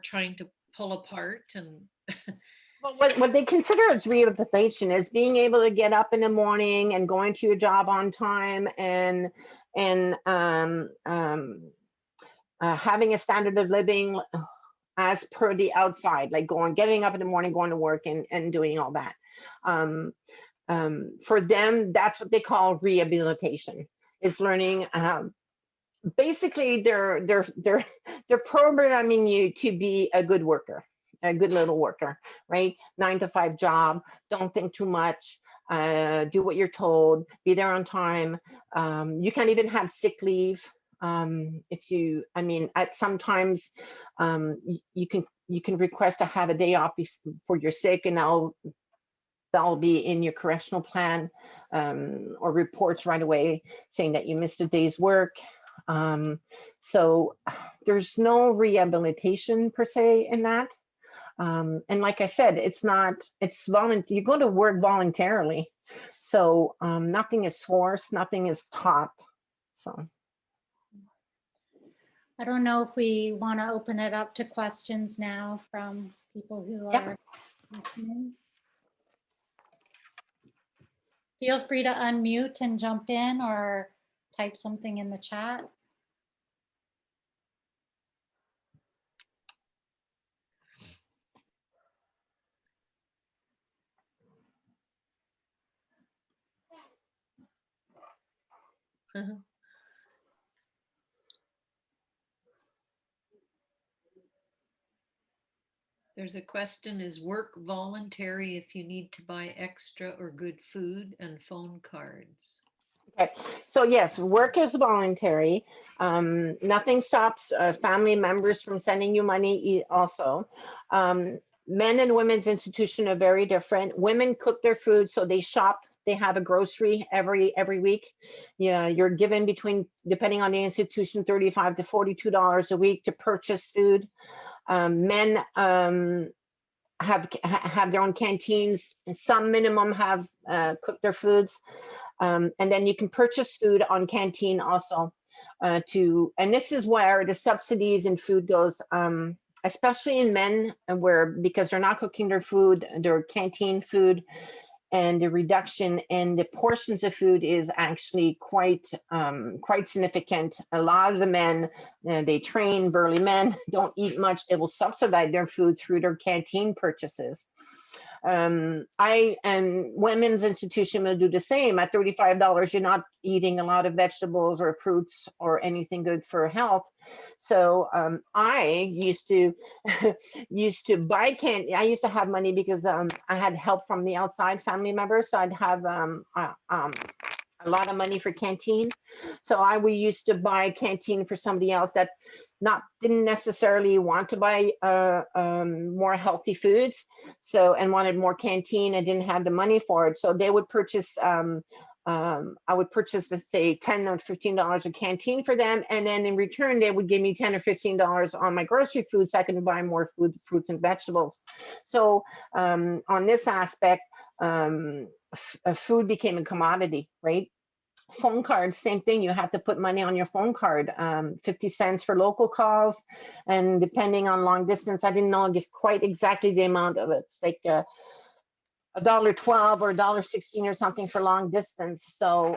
trying to pull apart? And well, what they consider as rehabilitation is being able to get up in the morning and going to your job on time, and having a standard of living as per the outside, like getting up in the morning, going to work, and doing all that. For them, that's what they call rehabilitation. Is learning. Basically, they're programming you to be a good worker, a good little worker, right? 9-to-5 job. Don't think too much. Do what you're told. Be there on time. You can't even have sick leave. If you, I mean, at sometimes you can request to have a day off before you're sick, and that'll be in your correctional plan, or reports right away saying that you missed a day's work. So there's no rehabilitation per se in that. And like I said, it's you go to work voluntarily. So nothing is forced, nothing is taught. So I don't know if we want to open it up to questions now from people who are listening. Feel free to unmute and jump in or type something in the chat. There's a question, is work voluntary if you need to buy extra or good food and phone cards? Okay, so yes, work is voluntary. Nothing stops family members from sending you money also. Men and women's institution are very different. Women cook their food, so they shop. They have a grocery every week. Yeah, you're given between, depending on the institution, $35 to $42 a week to purchase food. Men have their own canteens. Some minimum have cooked their foods, and then you can purchase food on canteen also. And this is where the subsidies in food goes, especially in men, because they're not cooking their food, their canteen food, and the reduction in the portions of food is actually quite significant. A lot of the men, they train burly men, don't eat much. They will subsidize their food through their canteen purchases. And women's institution will do the same. At $35, you're not eating a lot of vegetables or fruits or anything good for health. So I used to buy candy. I used to have money because I had help from the outside family members. So I'd have a lot of money for canteen. So we used to buy canteen for somebody else that didn't necessarily want to buy more healthy foods, and wanted more canteen and didn't have the money for it. So they would purchase, I would purchase, let's say, $10 or $15 a canteen for them, and then in return they would give me $10 or $15 on my grocery food so I could buy more food, fruits and vegetables. So on this aspect, food became a commodity, right? Phone cards, same thing. You have to put money on your phone card, 50 cents for local calls, and depending on long distance, I didn't know quite exactly the amount of it. It's like $1.12 or $1.16 or something for long distance. So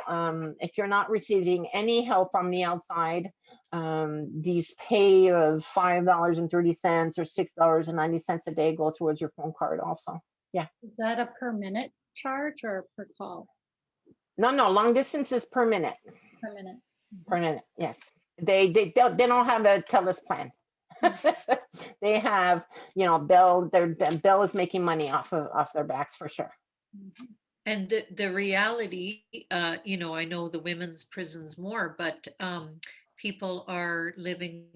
if you're not receiving any help from the outside, these pay of $5.30 or $6.90 a day go towards your phone card also. Yeah. Is that a per minute charge or per call? No, long distance is per minute. Per minute. Permanent, yes. They don't have a TELUS plan. They have, you know, Bell is making money off their backs for sure. And the reality, you know, I know the women's prisons more, but people are living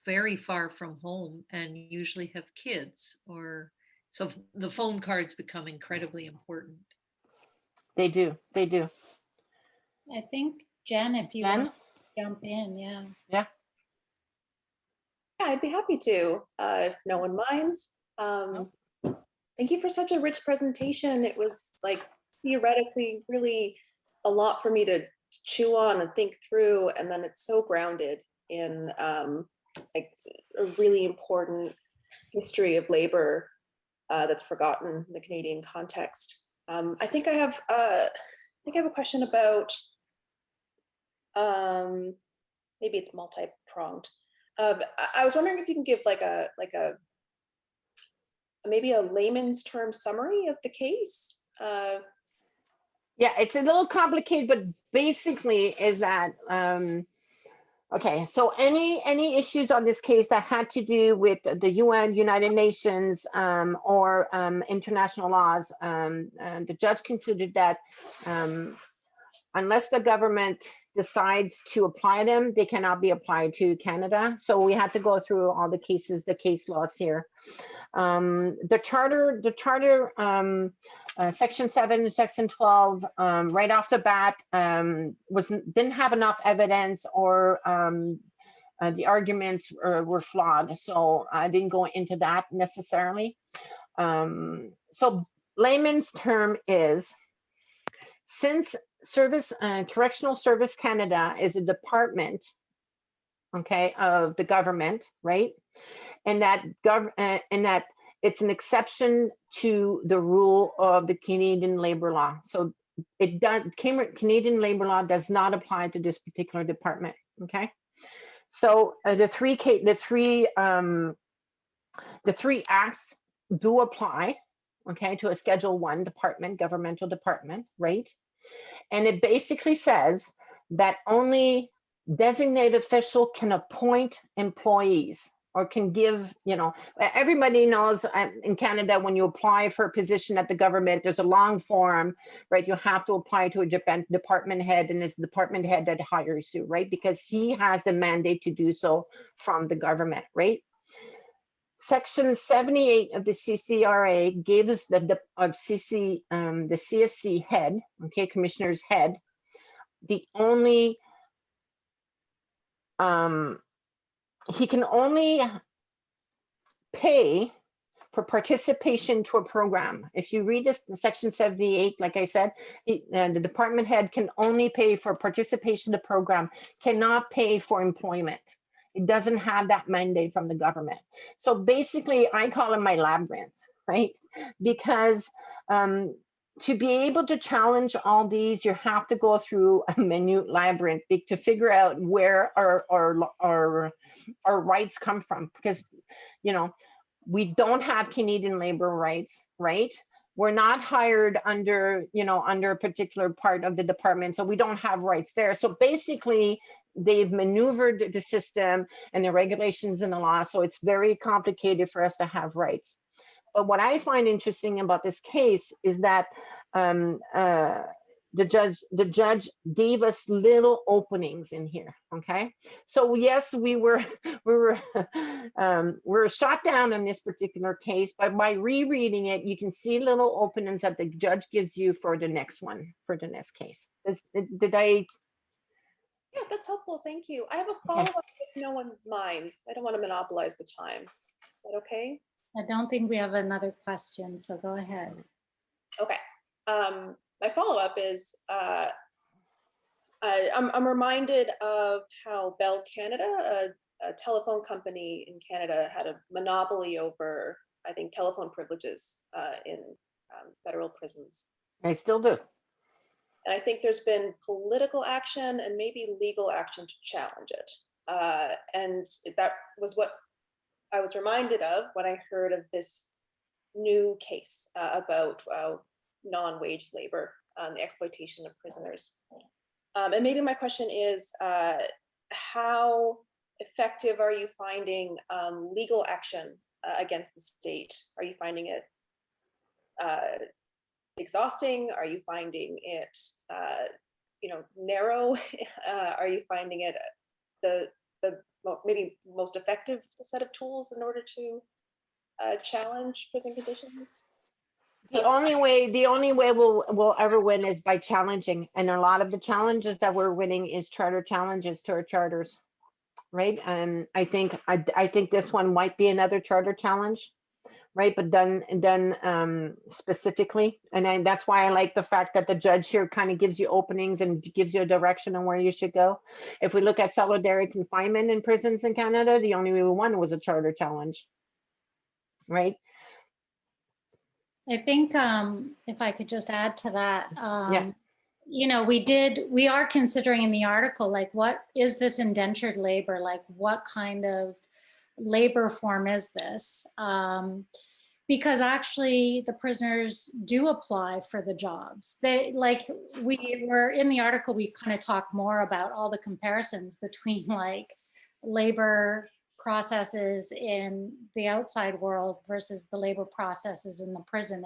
very far from home and usually have kids, or so the phone cards become incredibly important. They do. I think, Jen, if you Jen? want to jump in, yeah. Yeah. Yeah, I'd be happy to, if no one minds. Thank you for such a rich presentation. It was like theoretically really a lot for me to chew on and think through, and then it's so grounded in like a really important history of labor that's forgotten in the Canadian context. I think I have a question about maybe it's multi-pronged. I was wondering if you can give like a maybe a layman's term summary of the case. Yeah, it's a little complicated, but basically is that okay, so any issues on this case that had to do with the UN, United Nations, or international laws, the judge concluded that unless the government decides to apply them, they cannot be applied to Canada. So we had to go through all the cases, the case laws here. The charter, section 7, section 12, right off the bat, didn't have enough evidence, or the arguments were flawed. So I didn't go into that necessarily. So layman's term is, since Correctional Service Canada is a department, okay, of the government, right? And that it's an exception to the rule of the Canadian labor law. So Canadian labor law does not apply to this particular department. Okay, so the three acts do apply, okay, to a Schedule 1 department, governmental department, right? And it basically says that only designated official can appoint employees, or can give, you know, everybody knows in Canada, when you apply for a position at the government, there's a long form, right? You have to apply to a department head, and it's the department head that hires you, right? Because he has the mandate to do so from the government, right? Section 78 of the CCRA gives the CSC head, okay, commissioner's head, the only, he can only pay for participation to a program. If you read this, section 78, like I said, the department head can only pay for participation to program, cannot pay for employment. It doesn't have that mandate from the government. So basically, I call it my labyrinth, right? Because to be able to challenge all these, you have to go through a minute labyrinth to figure out where our rights come from. Because, you know, we don't have Canadian labor rights, right? We're not hired under, you know, under a particular part of the department, so we don't have rights there. So basically, they've maneuvered the system and the regulations and the law, so it's very complicated for us to have rights. But what I find interesting about this case is that the judge gave us little openings in here. Okay, so yes, we were shot down in this particular case, but by rereading it, you can see little openings that the judge gives you for the next one, for the next case. Did I? Yeah, that's helpful. Thank you. I have a follow-up if no one minds. I don't want to monopolize the time. Is that okay? I don't think we have another question, so go ahead. Okay. My follow-up is I'm reminded of how Bell Canada, a telephone company in Canada, had a monopoly over, I think, telephone privileges in federal prisons. They still do. And I think there's been political action and maybe legal action to challenge it. And that was what I was reminded of when I heard of this new case about non-wage labor and the exploitation of prisoners. And maybe my question is, how effective are you finding legal action against the state? Are you finding it exhausting? Are you finding it, narrow? Are you finding it the maybe most effective set of tools in order to challenge prison conditions? The only way we'll ever win is by challenging, and a lot of the challenges that we're winning is charter challenges to our charters, right? And I think this one might be another charter challenge, right? But done specifically, and that's why I like the fact that the judge here kind of gives you openings and gives you a direction on where you should go. If we look at solitary confinement in prisons in Canada, the only one was a charter challenge, right? I think if I could just add to that, Yeah. we are considering in the article, like, what is this indentured labor? Like, what kind of labor form is this? Because actually the prisoners do apply for the jobs. We were in the article, we kind of talk more about all the comparisons between like labor processes in the outside world versus the labor processes in the prison,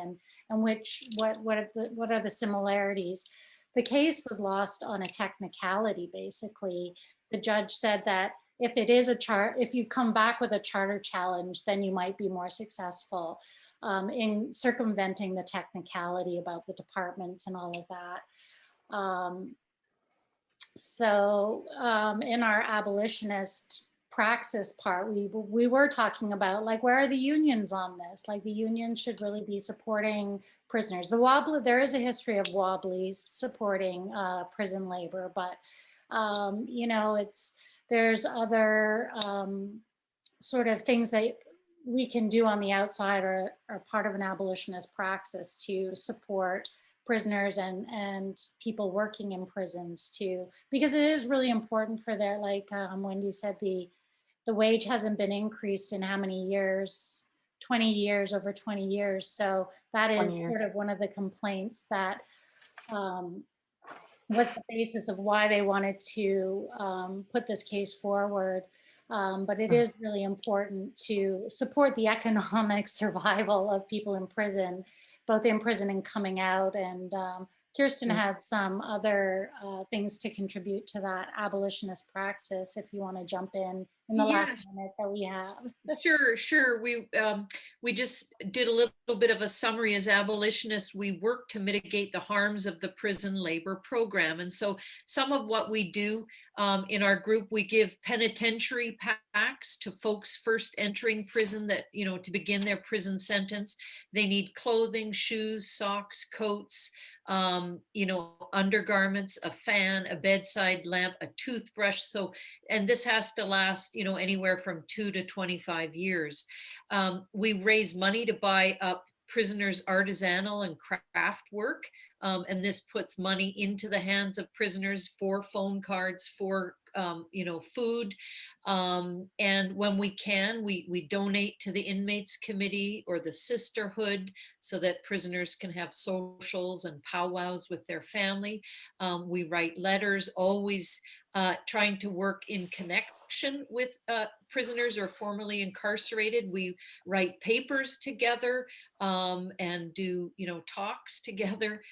and what are the similarities. The case was lost on a technicality. Basically, the judge said that if it is if you come back with a charter challenge, then you might be more successful in circumventing the technicality about the departments and all of that. So in our abolitionist praxis part, we were talking about, like, where are the unions on this? Like, the union should really be supporting prisoners. There is a history of Wobblies supporting prison labor, but there's other sort of things that we can do on the outside or part of an abolitionist praxis to support prisoners and people working in prisons too, because it is really important for their, like Wendy said, the wage hasn't been increased in how many years? 20 years, over 20 years. So that is sort of one of the complaints that was the basis of why they wanted to put this case forward. But it is really important to support the economic survival of people in prison, both in prison and coming out. And Kirsten had some other things to contribute to that abolitionist praxis, if you want to jump in the last minute that we have. Sure. We just did a little bit of a summary. As abolitionists, we work to mitigate the harms of the prison labor program. And so some of what we do in our group, we give penitentiary packs to folks first entering prison that, to begin their prison sentence. They need clothing, shoes, socks, coats, undergarments, a fan, a bedside lamp, a toothbrush. And this has to last, anywhere from 2 to 25 years. We raise money to buy up prisoners' artisanal and craft work. And this puts money into the hands of prisoners for phone cards, for food. And when we can, we donate to the Inmates Committee or the Sisterhood so that prisoners can have socials and powwows with their family. We write letters, always trying to work in connection with prisoners or formerly incarcerated. We write papers together and do talks together.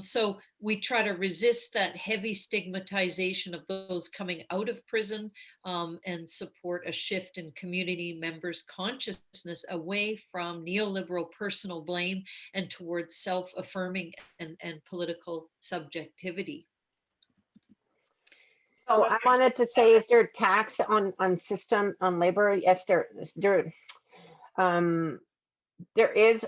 So we try to resist that heavy stigmatization of those coming out of prison and support a shift in community members' consciousness away from neoliberal personal blame and towards self-affirming and political subjectivity. So I wanted to say, is there a tax on system on labor? Yes, there is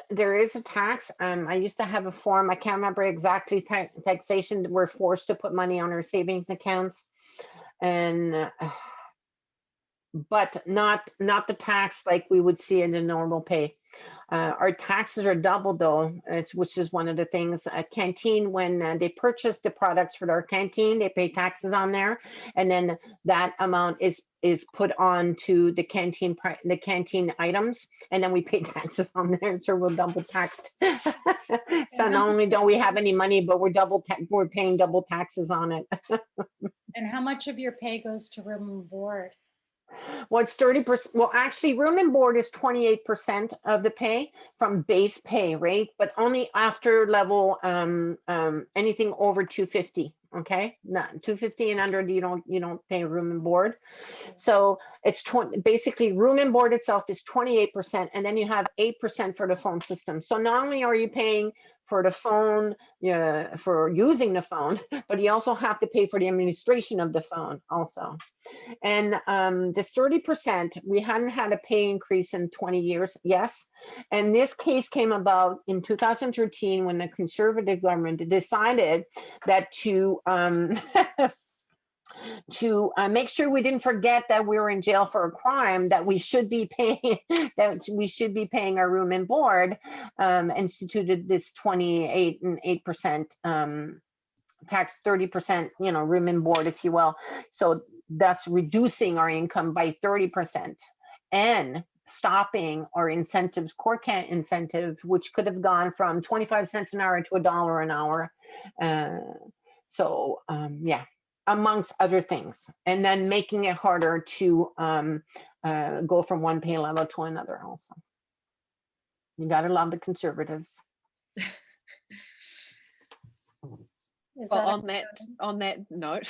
a tax. I used to have a form. I can't remember exactly taxation. We're forced to put money on our savings accounts, and but not the tax like we would see in the normal pay. Our taxes are doubled though, which is one of the things. A canteen, when they purchase the products for their canteen, they pay taxes on there, and then that amount is put on to the canteen items, and then we pay taxes on there, so we're double taxed. So not only don't we have any money, but we're paying double taxes on it. And how much of your pay goes to room and board? Well, it's 30%. Well, actually, room and board is 28% of the pay from base pay, right? But only after level anything over 250. Okay, not 250 and under, you don't pay room and board. So it's basically room and board itself is 28%, and then you have 8% for the phone system. So not only are you paying for the phone, for using the phone, but you also have to pay for the administration of the phone also. And this 30%, we hadn't had a pay increase in 20 years, yes. And this case came about in 2013 when the conservative government decided that to make sure we didn't forget that we were in jail for a crime, that we should be paying our room and board, instituted this 28 and 8% tax, 30%, room and board, if you will. So thus reducing our income by 30% and stopping our incentives, core incentives, which could have gone from 25 cents an hour to $1 an hour. Yeah, amongst other things, and then making it harder to go from one pay level to another also. You gotta love the conservatives. Well, on that note,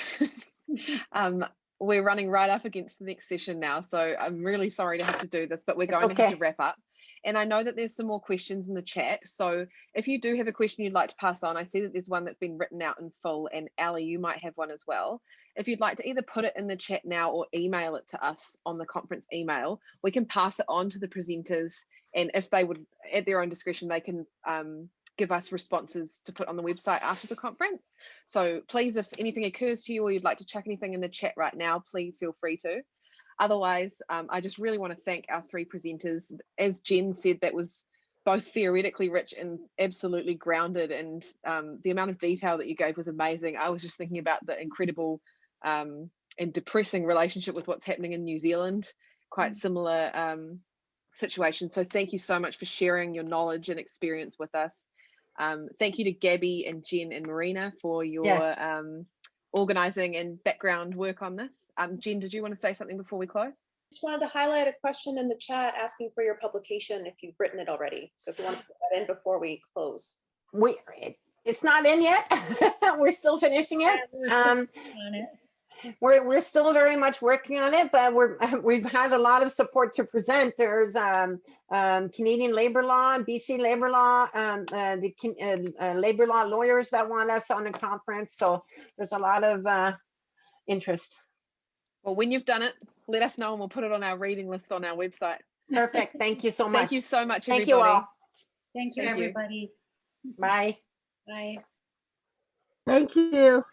we're running right up against the next session now, so I'm really sorry to have to do this, but we're going to have to wrap up. And I know that there's some more questions in the chat, so if you do have a question you'd like to pass on, I see that there's one that's been written out in full, and Ali, you might have one as well. If you'd like to either put it in the chat now or email it to us on the conference email, we can pass it on to the presenters, and if they would, at their own discretion, they can give us responses to put on the website after the conference. So please, if anything occurs to you or you'd like to chuck anything in the chat right now, please feel free to. Otherwise, I just really want to thank our three presenters. As Jen said, that was both theoretically rich and absolutely grounded, and the amount of detail that you gave was amazing. I was just thinking about the incredible and depressing relationship with what's happening in New Zealand, quite similar situation. So thank you so much for sharing your knowledge and experience with us. Thank you to Gabby and Jen and Marina for your organising and background work on this. Jen, did you want to say something before we close? Just wanted to highlight a question in the chat asking for your publication if you've written it already. So if you want to put that in before we close. It's not in yet. We're still finishing it. We're still very much working on it, but we've had a lot of support to present. There's Canadian labor law, BC labor law, the labor law lawyers that want us on the conference. So there's a lot of interest. Well, when you've done it, let us know and we'll put it on our reading list on our website. Perfect. Thank you so much. Thank you so much, everybody. Thank you all. Thank you, everybody. Bye. Bye. Thank you.